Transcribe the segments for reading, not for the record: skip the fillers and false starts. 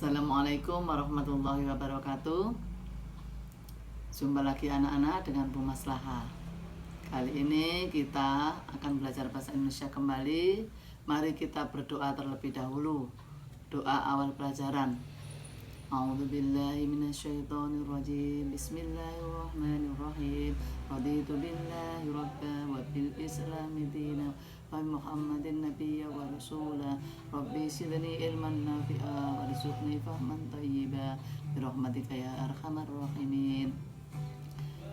Assalamualaikum warahmatullahi wabarakatuh. Jumpa lagi anak-anak dengan Bu Maslahah. Kali ini kita akan belajar bahasa Indonesia kembali. Mari kita berdoa terlebih dahulu. Doa awal pelajaran. A'udzubillahi minasyaitonirrajim. Bismillahirrahmanirrahim. Raditu billahi rabba wa bil islami dina wa Muhammadin nabiyya wa rasula. Rabbi zidni ilman nafi'a warzuqni fahman thayyiba birahmatika ya arhamar rahimin.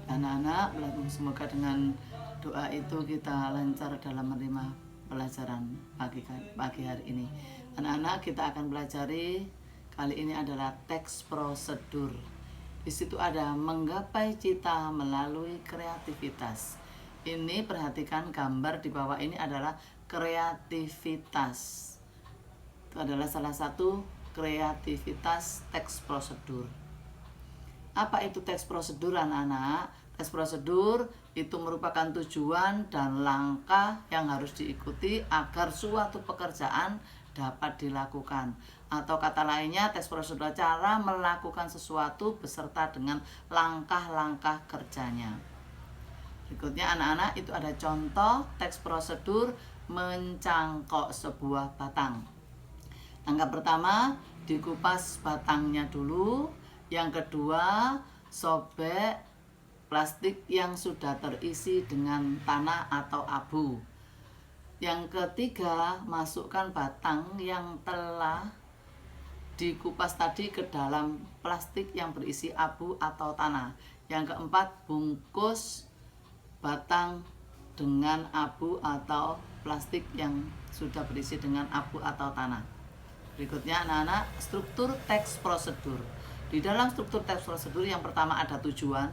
Anak-anak, semoga dengan doa itu kita lancar dalam menerima pelajaran pagi hari ini. Anak-anak, kita akan pelajari kali ini adalah teks prosedur. Di situ ada menggapai cita melalui kreativitas. Ini perhatikan gambar di bawah ini adalah kreativitas. Itu adalah salah satu kreativitas teks prosedur. Apa itu teks prosedur, anak-anak? Teks prosedur itu merupakan tujuan dan langkah yang harus diikuti agar suatu pekerjaan dapat dilakukan. Atau kata lainnya, teks prosedur cara melakukan sesuatu beserta dengan langkah-langkah kerjanya. Berikutnya anak-anak, itu ada contoh teks prosedur mencangkok sebuah batang. Langkah pertama, dikupas batangnya dulu. Yang kedua, sobek plastik yang sudah terisi dengan tanah atau abu. Yang ketiga, masukkan batang yang telah dikupas tadi ke dalam plastik yang berisi abu atau tanah. Yang keempat, bungkus batang dengan abu atau plastik yang sudah berisi dengan abu atau tanah. Berikutnya anak-anak, struktur teks prosedur. Di dalam struktur teks prosedur yang pertama ada tujuan,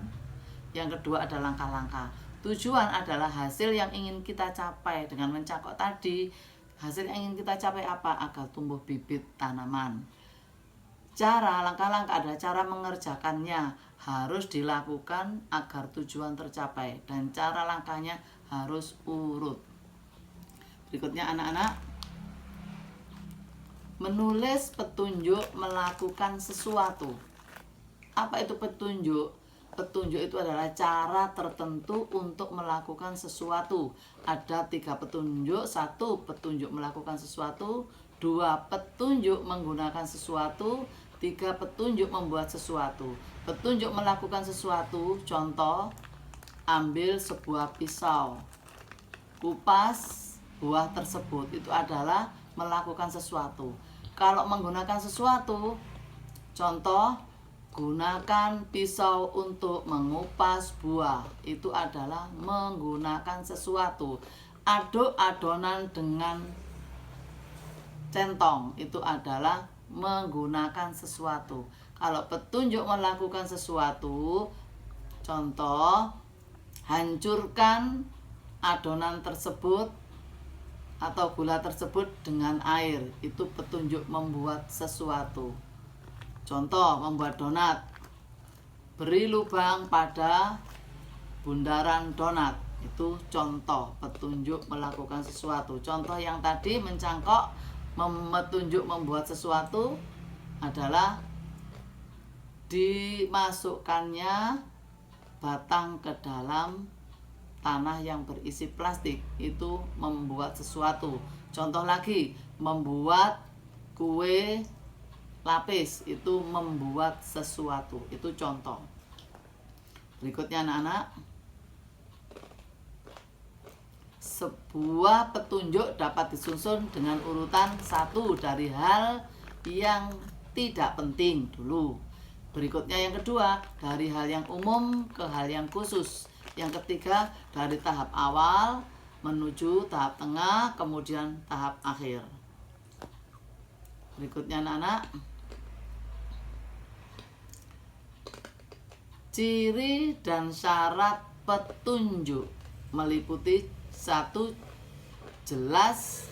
yang kedua ada langkah-langkah. Tujuan adalah hasil yang ingin kita capai dengan mencangkok tadi. Hasil yang ingin kita capai apa? Agar tumbuh bibit tanaman. Cara, langkah-langkah adalah cara mengerjakannya harus dilakukan agar tujuan tercapai, dan cara langkahnya harus urut. Berikutnya anak-anak, menulis petunjuk melakukan sesuatu. Apa itu petunjuk? Petunjuk itu adalah cara tertentu untuk melakukan sesuatu. Ada 3 petunjuk. 1, petunjuk melakukan sesuatu. 2, petunjuk menggunakan sesuatu. 3, petunjuk membuat sesuatu. Petunjuk melakukan sesuatu, contoh, ambil sebuah pisau, kupas buah tersebut, itu adalah melakukan sesuatu. Kalau menggunakan sesuatu, contoh, gunakan pisau untuk mengupas buah, itu adalah menggunakan sesuatu. Aduk adonan dengan centong, itu adalah menggunakan sesuatu. Kalau petunjuk melakukan sesuatu, contoh, hancurkan adonan tersebut atau gula tersebut dengan air, itu petunjuk membuat sesuatu. Contoh, membuat donat, beri lubang pada bundaran donat, itu contoh petunjuk melakukan sesuatu. Contoh yang tadi mencangkok, petunjuk membuat sesuatu adalah dimasukkannya batang ke dalam tanah yang berisi plastik, itu membuat sesuatu. Contoh lagi, membuat kue lapis, itu membuat sesuatu, itu contoh. Berikutnya anak-anak, sebuah petunjuk dapat disusun dengan urutan 1 dari hal yang tidak penting dulu. Berikutnya yang kedua, dari hal yang umum ke hal yang khusus. Yang ketiga, dari tahap awal menuju tahap tengah, kemudian tahap akhir. Berikutnya anak-anak, ciri dan syarat petunjuk meliputi 1, jelas,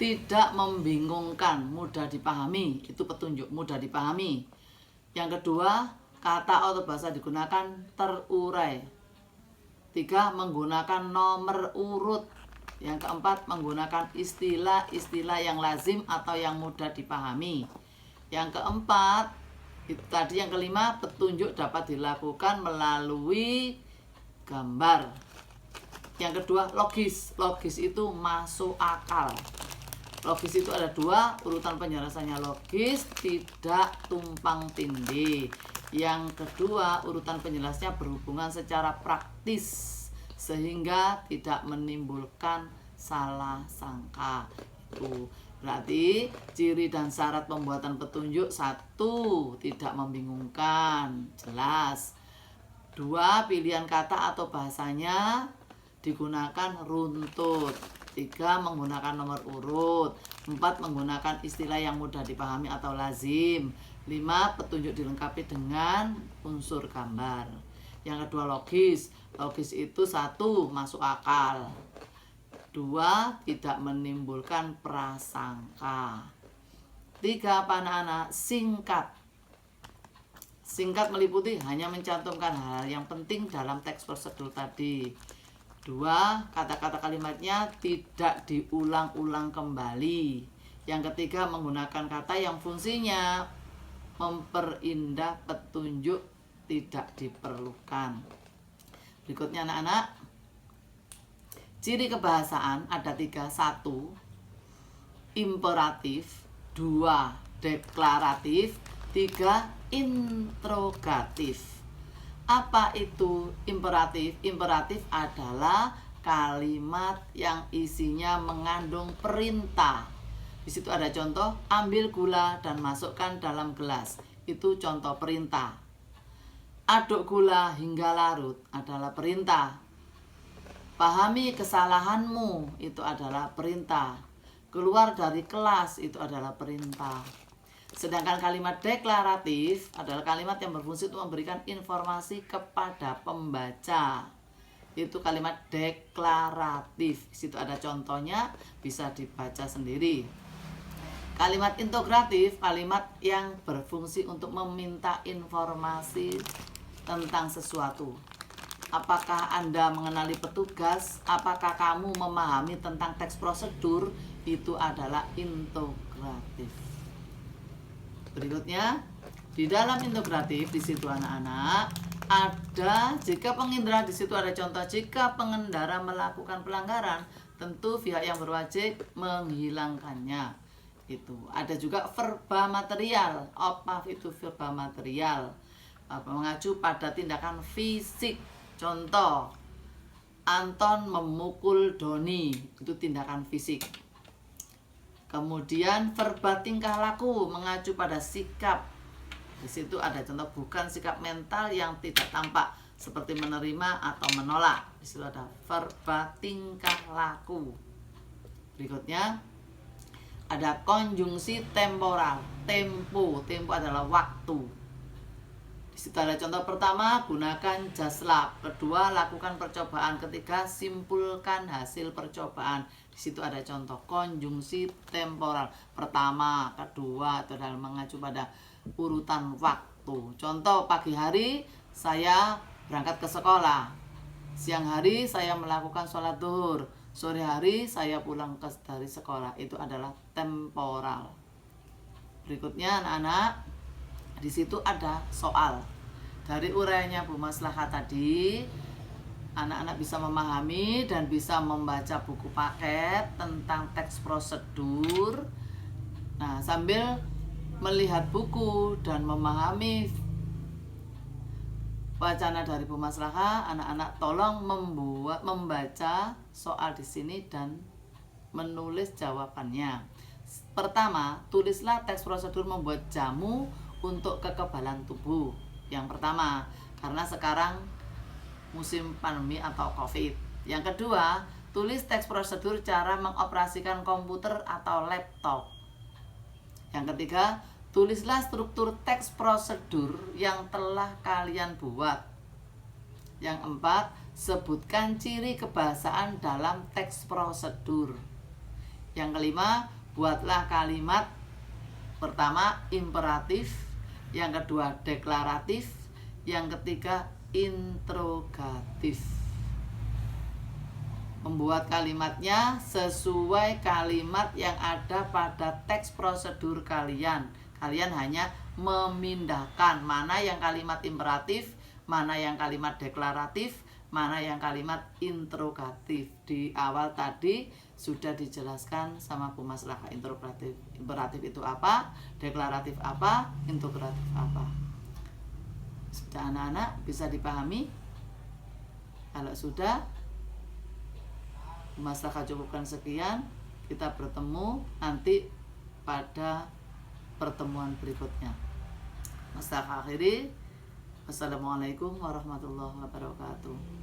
tidak membingungkan, mudah dipahami, itu petunjuk, mudah dipahami. Yang kedua, kata atau bahasa digunakan terurai. 3, menggunakan nomor urut. Yang keempat, menggunakan istilah-istilah yang lazim atau yang mudah dipahami. Yang keempat, itu tadi yang kelima, petunjuk dapat dilakukan melalui gambar. Yang kedua, logis. Logis itu masuk akal. Logis itu ada dua, urutan penjelasannya logis, tidak tumpang tindih. Yang kedua, urutan penjelasnya berhubungan secara praktis sehingga tidak menimbulkan salah sangka. Itu berarti ciri dan syarat pembuatan petunjuk: 1, tidak membingungkan, jelas. 2, pilihan kata atau bahasanya digunakan runtut. 3, menggunakan nomor urut. 4, menggunakan istilah yang mudah dipahami atau lazim. 5, petunjuk dilengkapi dengan unsur gambar. Yang kedua, logis. Logis itu 1, masuk akal. 2, tidak menimbulkan prasangka. 3, apa anak-anak? Singkat. Singkat meliputi hanya mencantumkan hal yang penting dalam teks prosedur tadi. 2, kata-kata kalimatnya tidak diulang-ulang kembali. Yang ketiga, menggunakan kata yang fungsinya memperindah petunjuk tidak diperlukan. Berikutnya anak-anak, ciri kebahasaan ada 3. 1, imperatif. 2, deklaratif. 3, interrogatif. Apa itu imperatif? Imperatif adalah kalimat yang isinya mengandung perintah. Di situ ada contoh, ambil gula dan masukkan dalam gelas. Itu contoh perintah. Aduk gula hingga larut adalah perintah. Pahami kesalahanmu, itu adalah perintah. Keluar dari kelas, itu adalah perintah. Sedangkan kalimat deklaratif adalah kalimat yang berfungsi untuk memberikan informasi kepada pembaca. Itu kalimat deklaratif. Di situ ada contohnya, bisa dibaca sendiri. Kalimat integratif, kalimat yang berfungsi untuk meminta informasi tentang sesuatu. Apakah Anda mengenali petugas? Apakah kamu memahami tentang teks prosedur? Itu adalah integratif. Berikutnya, di dalam integratif di situ anak-anak ada jika pengendara, di situ ada contoh jika pengendara melakukan pelanggaran, tentu pihak yang berwajib menghilangkannya. Itu ada juga verba material. Apa itu verba material? Mengacu pada tindakan fisik. Contoh, Anton memukul Doni, itu tindakan fisik. Kemudian verba tingkah laku mengacu pada sikap. Di situ ada contoh, bukan sikap mental yang tidak tampak seperti menerima atau menolak. Di situ ada verba tingkah laku. Berikutnya ada konjungsi temporal. Tempo adalah waktu. Di situ ada contoh pertama, gunakan just lab. Kedua, lakukan percobaan. Ketiga, simpulkan hasil percobaan. Di situ ada contoh konjungsi temporal. Pertama, kedua, itu adalah mengacu pada urutan waktu. Contoh, pagi hari saya berangkat ke sekolah. Siang hari saya melakukan sholat zuhur. Sore hari saya pulang dari sekolah. Itu adalah temporal. Berikutnya anak-anak, di situ ada soal. Dari uraiannya Bu Maslahah tadi, anak-anak bisa memahami dan bisa membaca buku paket tentang teks prosedur. Nah, sambil melihat buku dan memahami wacana dari Bu Maslahah, anak-anak tolong membaca soal di sini dan menulis jawabannya. Pertama, tulislah teks prosedur membuat jamu untuk kekebalan tubuh. Yang pertama, karena sekarang musim pandemi atau COVID. Yang kedua, tulis teks prosedur cara mengoperasikan komputer atau laptop. Yang ketiga, tulislah struktur teks prosedur yang telah kalian buat. Yang keempat, sebutkan ciri kebahasaan dalam teks prosedur. Yang kelima, buatlah kalimat pertama imperatif, yang kedua deklaratif, yang ketiga interrogatif. Membuat kalimatnya sesuai kalimat yang ada pada teks prosedur kalian. Kalian hanya memindahkan mana yang kalimat imperatif, mana yang kalimat deklaratif, mana yang kalimat interrogatif. Di awal tadi sudah dijelaskan sama Bu Maslaka. Imperatif itu apa, deklaratif apa, interrogatif apa. Sudah anak-anak bisa dipahami? Kalau sudah, Bu Maslaka cukupkan sekian. Kita bertemu nanti pada pertemuan berikutnya. Maslaka akhiri. Wassalamualaikum warahmatullahi wabarakatuh.